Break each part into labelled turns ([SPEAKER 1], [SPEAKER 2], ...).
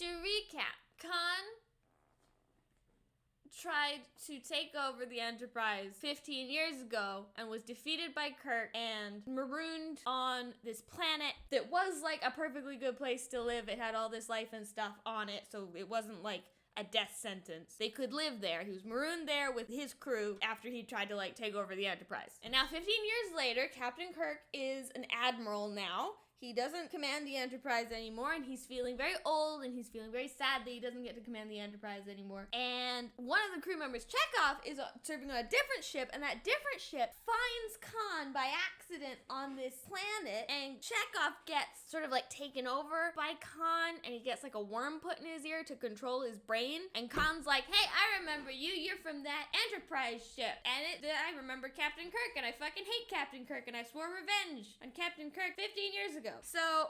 [SPEAKER 1] To recap, Khan tried to take over the Enterprise 15 years ago and was defeated by Kirk and marooned on this planet that was like a perfectly good place to live. It had all this life and stuff on it, so it wasn't like a death sentence. They could live there. He was marooned there with his crew after he tried to like take over the Enterprise. And now 15 years later, Captain Kirk is an admiral now. He doesn't command the Enterprise anymore, and he's feeling very old, and he's feeling very sad that he doesn't get to command the Enterprise anymore. And one of the crew members, Chekhov, is serving on a different ship, and that different ship finds Khan by accident on this planet, and Chekhov gets sort of like taken over by Khan, and he gets like a worm put in his ear to control his brain, and Khan's like, hey, I remember you, you're from that Enterprise ship, and I remember Captain Kirk, and I fucking hate Captain Kirk, and I swore revenge on Captain Kirk 15 years ago. So,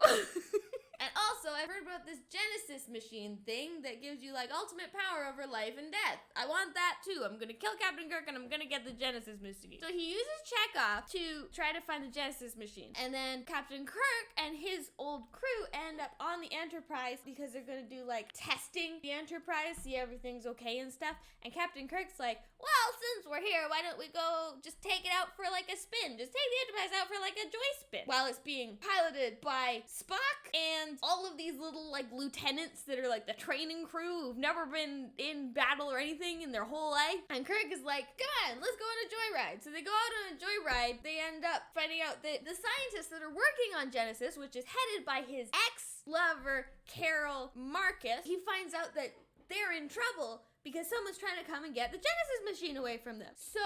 [SPEAKER 1] and also I've heard about this Genesis machine thing that gives you like ultimate power over life and death. I want that too. I'm gonna kill Captain Kirk and I'm gonna get the Genesis machine. So he uses Chekhov to try to find the Genesis machine. And then Captain Kirk and his old crew end up on the Enterprise because they're gonna do like testing the Enterprise, see everything's okay and stuff. And Captain Kirk's like, well, since we're here, why don't we go just take it out for like a spin? Just take the Enterprise out for like a joy spin while it's being piloted by Spock and all of these little like lieutenants that are like the training crew who've never been in battle or anything in their whole life. And Kirk is like, come on, let's go on a joyride. So they go out on a joyride. They end up finding out that the scientists that are working on Genesis, which is headed by his ex-lover, Carol Marcus, he finds out that they're in trouble because someone's trying to come and get the Genesis machine away from them. So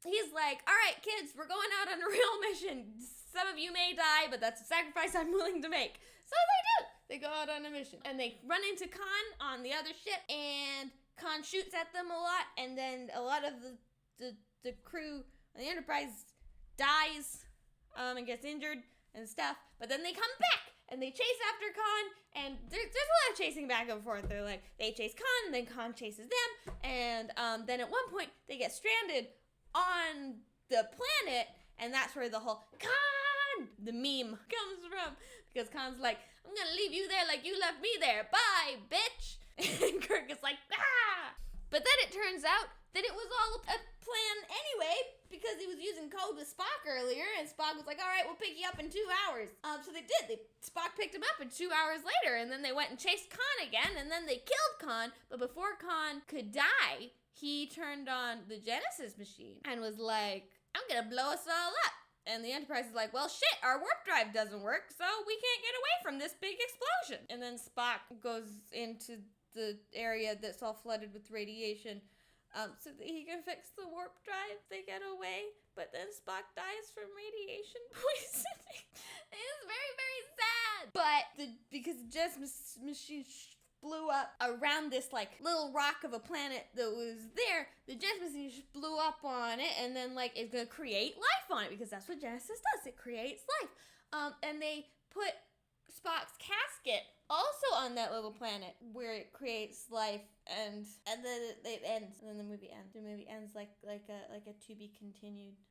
[SPEAKER 1] he's like, all right, kids, we're going out on a real mission. Some of you may die, but that's a sacrifice I'm willing to make. So they do. They go out on a mission. And they run into Khan on the other ship, and Khan shoots at them a lot, and then a lot of the crew on the Enterprise dies and gets injured and stuff. But then they come back, and they chase after Khan, and there's a lot of chasing back and forth. They chase Khan, and then Khan chases them, and then at one point, they get stranded on the planet, and that's where the whole Khan, the meme, comes from. Because Khan's like, I'm gonna leave you there like you left me there. Bye, bitch. And Kirk is like, ah. But then it turns out that it was all a plan anyway, because he was using code with Spock earlier, and Spock was like, all right, we'll pick you up in 2 hours. So they did. Spock picked him up, and 2 hours later, and then they went and chased Khan again, and then they killed Khan. But before Khan could die, he turned on the Genesis machine and was like, I'm gonna blow us all up. And the Enterprise is like, well, shit, our warp drive doesn't work, so we can't get away from this big explosion. And then Spock goes into the area that's all flooded with radiation so that he can fix the warp drive. They get away, but then Spock dies from radiation poisoning. It's very, very sad. But because the Genesis machine blew up around this like little rock of a planet that was there, the Genesis machine blew up on it, and then like it's gonna create life on it, because that's what Genesis does. It creates life. And they put Spock's casket also on that little planet where it creates life, and then it ends, and then the movie ends. The movie ends like a to be continued.